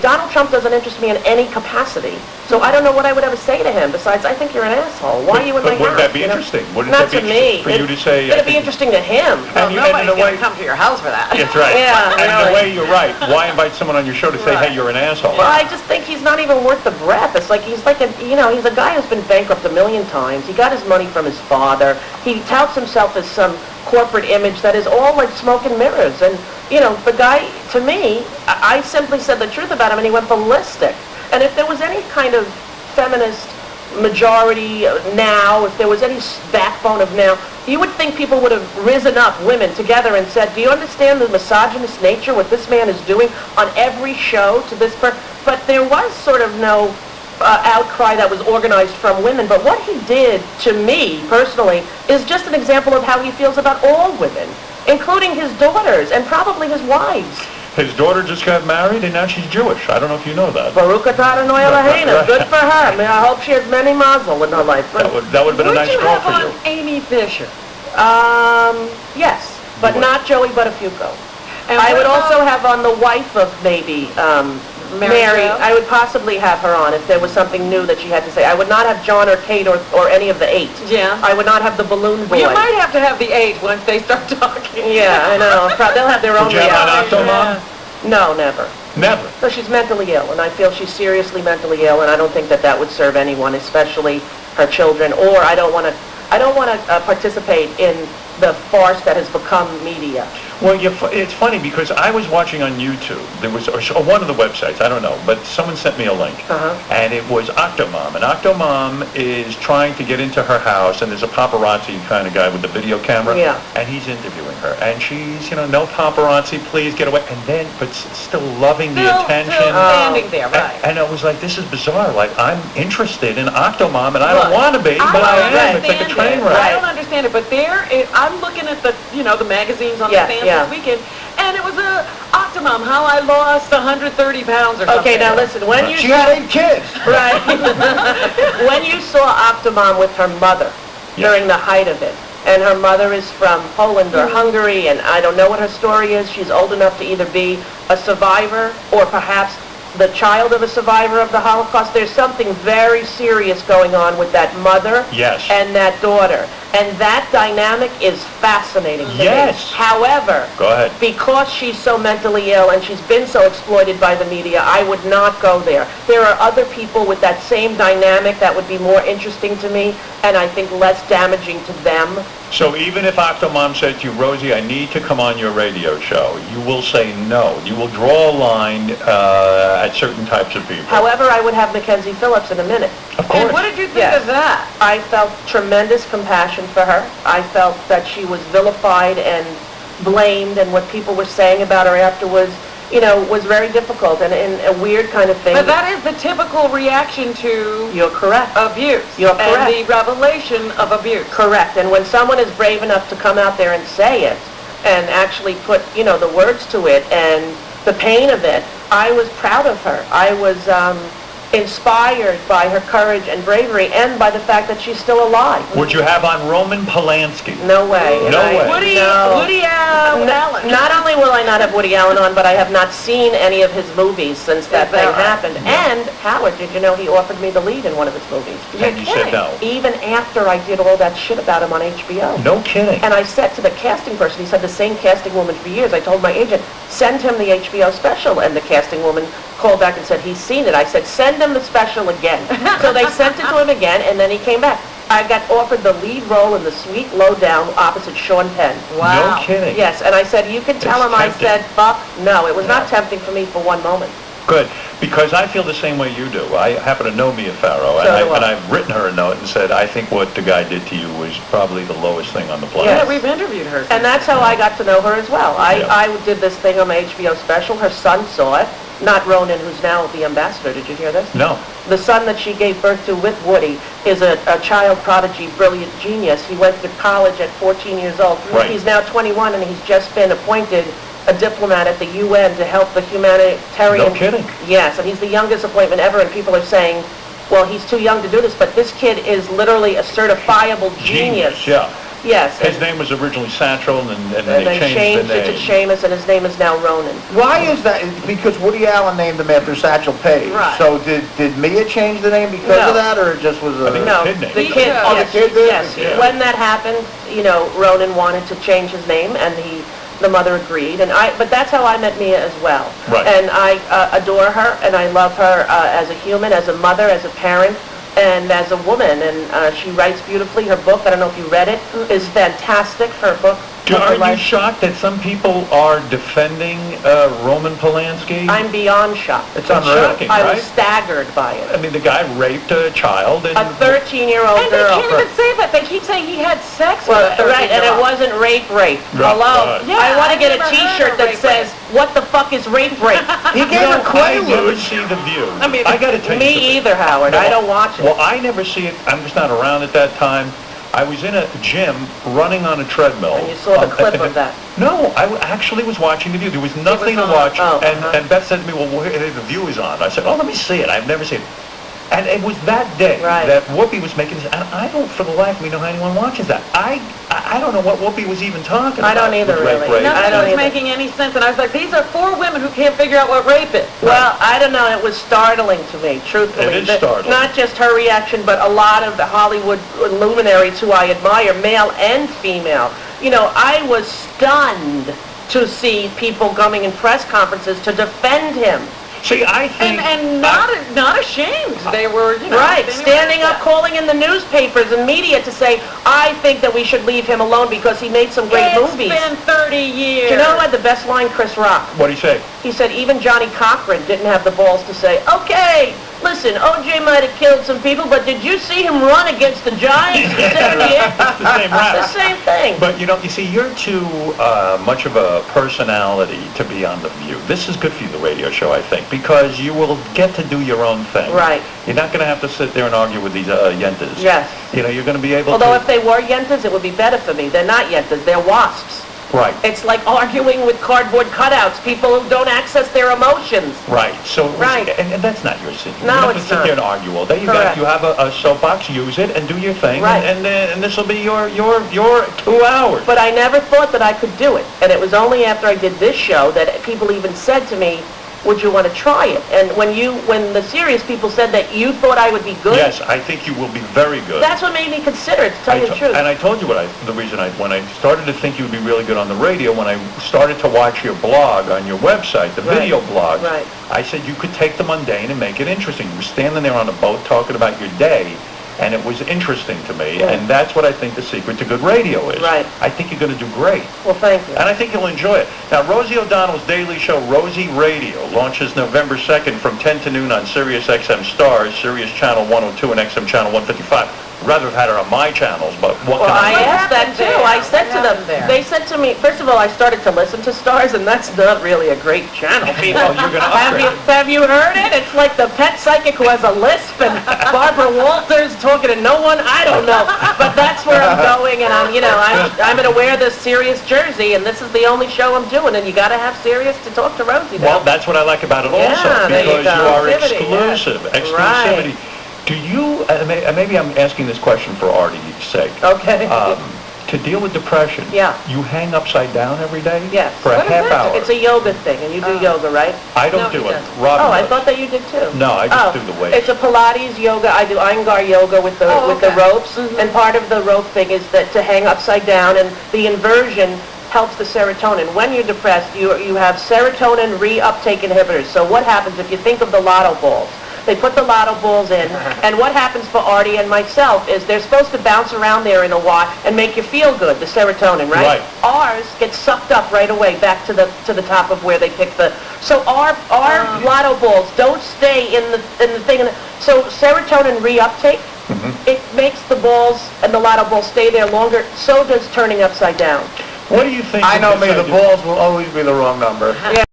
Donald Trump doesn't interest me in any capacity. So I don't know what I would ever say to him besides, I think you're an asshole. Why are you in my house? But wouldn't that be interesting? Wouldn't Not that be to me. for you to say? It'd be interesting to him. Well, nobody's going to come to your house for that. That's right. Yeah, and really. in a way, you're right. Why invite someone on your show to say, hey, you're an asshole? Well, I just think he's not even worth the breath. It's like he's like he's a guy who's been bankrupt a million times. He got his money from his father. He touts himself as some corporate image that is all like smoke and mirrors. And, the guy, to me, I simply said the truth about him and he went ballistic. And if there was any kind of feminist majority now, if there was any backbone of now, you would think people would have risen up, women, together and said, do you understand the misogynist nature, what this man is doing on every show to this person? But there was sort of no outcry that was organized from women. But what he did to me, personally, is just an example of how he feels about all women, including his daughters and probably his wives. His daughter just got married, and now she's Jewish. I don't know if you know that. Baruch atah Adonai Eloheinu. Good for her. I hope she has many mazel in her life. That would have been a nice girl for you. Would you have on Amy Fisher? Yes, but not Joey Buttafuoco. And I would also have on the wife of maybe Mary. Jo? I would possibly have her on if there was something new that she had to say. I would not have John or Kate or any of the 8. Yeah. I would not have the balloon boy. You might have to have the 8 once they start talking. Yeah, I know. They'll have their own Would you have on reality. Octomom? No, never. Never. No, she's mentally ill, and I feel she's seriously mentally ill, and I don't think that would serve anyone, especially her children. Or I don't want to participate in the farce that has become media. Well, it's funny because I was watching on YouTube. There was or one of the websites, I don't know, but someone sent me a link, and it was Octomom. And Octomom is trying to get into her house, and there's a paparazzi kind of guy with the video camera, and he's interviewing her, and she's, no paparazzi, please get away, and then, but still loving the attention. Still standing there, right? And it was like, this is bizarre. Like, I'm interested in Octomom, and I don't want to be, but I am. It's like a train wreck. I don't understand it, but I'm looking at the, the magazines on the stand this weekend, and it was a Octomom, how I lost 130 pounds or something. Okay, now listen, when you She had 8 kids. Right. When you saw Octomom with her mother during the height of it, and her mother is from Poland or Hungary, and I don't know what her story is. She's old enough to either be a survivor or perhaps the child of a survivor of the Holocaust. There's something very serious going on with that mother and that daughter. And that dynamic is fascinating to me. However, go ahead. Because she's so mentally ill and she's been so exploited by the media, I would not go there. There are other people with that same dynamic that would be more interesting to me, and I think less damaging to them. So even if Octomom said to you, Rosie, I need to come on your radio show, you will say no. You will draw a line at certain types of people. However, I would have Mackenzie Phillips in a minute. Of course. And what did you think of that? I felt tremendous compassion for her. I felt that she was vilified and blamed, and what people were saying about her afterwards, was very difficult and a weird kind of thing. But that is the typical reaction to You're correct. abuse. You're correct. And the revelation of abuse. Correct. And when someone is brave enough to come out there and say it and actually put, the words to it and the pain of it, I was proud of her. I was inspired by her courage and bravery and by the fact that she's still alive. Would you have on Roman Polanski? No way. No way. Woody Allen. Not only will I not have Woody Allen on, but I have not seen any of his movies since that thing happened. And Howard, did you know he offered me the lead in one of his movies? And you said no. Even after I did all that shit about him on HBO. No kidding. And I said to the casting person, he said the same casting woman for years, I told my agent, send him the HBO special. And the casting woman called back and said, he's seen it. I said, send him the special again. So they sent it to him again, and then he came back. I got offered the lead role in The Sweet Lowdown opposite Sean Penn. Wow. No kidding. Yes, and I said, you can tell him I tempting. said, fuck, no. It was not tempting for me for one moment. Good, because I feel the same way you do. I happen to know Mia Farrow, and I've written her a note and said, I think what the guy did to you was probably the lowest thing on the planet. Yeah, we've interviewed her. And that's how I got to know her as well. I did this thing on my HBO special. Her son saw it. Not Ronan, who's now the ambassador. Did you hear this? No. The son that she gave birth to with Woody is a child prodigy, brilliant genius. He went to college at 14 years old. Right. He's now 21, and he's just been appointed a diplomat at the UN to help the humanitarian... No kidding. Yes, and he's the youngest appointment ever, and people are saying, well, he's too young to do this, but this kid is literally a certifiable genius. Yeah. Yes. His name was originally Satchel, and then And they they changed changed the it to name. Seamus, and his name is now Ronan. Why is that? Because Woody Allen named him after Satchel Paige. Right. So did Mia change the name because No. of that, or it just was a... I think No, kid name. the kid, Oh, the yes, kid did? yes. Yeah. When that happened, Ronan wanted to change his name, and the mother agreed, but that's how I met Mia as well. Right. And I adore her, and I love her as a human, as a mother, as a parent, and as a woman, and she writes beautifully. Her book, I don't know if you read it, is fantastic. Her book. Are you shocked that some people are defending Roman Polanski? I'm beyond shocked. It's unreal. Shocking, I was right? staggered by it. I mean, the guy raped a child and... A 13-year-old And they girl. can't even say that. They keep saying he had sex Well, with a 13-year-old. right, and it wasn't rape. Right, Hello? right. Yeah, I want to I've get a never heard T-shirt of that rape. says, "What the fuck is rape?" He gave her I never Quaaludes. see The View. I mean, I got to tell you Me something. either, Howard. I don't watch it. Well, I never see it. I'm just not around at that time. I was in a gym running on a treadmill. And you saw the clip of that. No, I actually was watching The View. There was nothing to on. watch. Oh, And Beth said to me, well, The View is on. I said, oh, let me see it. I've never seen it. And it was that day Right. that Whoopi was making this, and I don't, for the life of me, know how anyone watches that. I don't know what Whoopi was even talking about. I don't either, with rape, really. rape. I don't Nothing was either. making any sense, and I was like, these are 4 women who can't figure out what rape is. Well, I don't know. It was startling to me, truthfully. It is startling. Not just her reaction, but a lot of the Hollywood luminaries who I admire, male and female. I was stunned to see people coming in press conferences to defend him. See, I think... And not ashamed. They were, Right, standing up, up. calling in the newspapers and media to say, I think that we should leave him alone because he made some great movies. It's been 30 years. Do you know what? The best line, Chris Rock. What do you say? He said even Johnny Cochran didn't have the balls to say, okay, listen, O.J. might have killed some people, but did you see him run against the Giants in 78? The same rap. The same thing. But, you see, you're too much of a personality to be on The View. This is good for you, the radio show, I think, because you will get to do your own thing. Right. You're not going to have to sit there and argue with these yentas. Yes. You're going to be able Although to... if they were yentas, it would be better for me. They're not yentas, they're wasps. Right. It's like arguing with cardboard cutouts, people who don't access their emotions. Right. So, Right. And that's not your city. No, you don't have it's to sit not. there and argue all day. Correct. You have a soapbox, use it, and do your thing. Right. And this will be your 2 hours. But I never thought that I could do it. And it was only after I did this show that people even said to me, would you want to try it? And when the Sirius people said that you thought I would be good, Yes, I think you will be very good. that's what made me consider it, to tell you the truth. And I told you the reason when I started to think you would be really good on the radio, when I started to watch your blog on your website, the Right, video blogs, right. I said you could take the mundane and make it interesting. You were standing there on a boat talking about your day, and it was interesting to me, Yeah. and that's what I think the secret to good radio is. Right. I think you're going to do great. Well, thank you. And I think you'll enjoy it. Now, Rosie O'Donnell's daily show, Rosie Radio, launches November 2nd from 10 to noon on Sirius XM Stars, Sirius Channel 102 and XM Channel 155. Rather have had her on my channels, but what Well, can I I do? asked that too. I said to them, they said to me, first of all, I started to listen to Stars, and that's not really a great channel, people. Well, you're gonna upgrade. Have you heard it? It's like the pet psychic who has a lisp, and Barbara Walters talking to no one. I don't know, but that's where I'm going, and I'm going to wear this Sirius jersey, and this is the only show I'm doing, and you got to have Sirius to talk to Rosie. Well, that's what I like about it also, Yeah, there you because you go. are Exclusivity, exclusive. Exclusivity. Do you, maybe I'm asking this question for Artie's sake. Okay. To deal with depression, Yeah. you hang upside down every day? Yes. For a What is half that? hour? It's a yoga thing, and you do yoga, right? I don't No, do he it. doesn't. Robin Oh, I does. thought that you did too. No, I just do the weights. It's a Pilates yoga. I do Iyengar yoga with the Oh, with the okay. ropes, and part of the rope thing is that to hang upside down, and the inversion helps the serotonin. When you're depressed, you have serotonin reuptake inhibitors. So what happens if you think of the lotto balls? They put the lotto balls in, and what happens for Artie and myself is they're supposed to bounce around there in a while and make you feel good, the serotonin, right? Right. Ours gets sucked up right away back to the top of where they pick the. So our lotto balls don't stay in the thing. So serotonin reuptake, it makes the balls and the lotto balls stay there longer. So does turning upside down. What do you think? I of know this me, the idea? balls will always be the wrong number.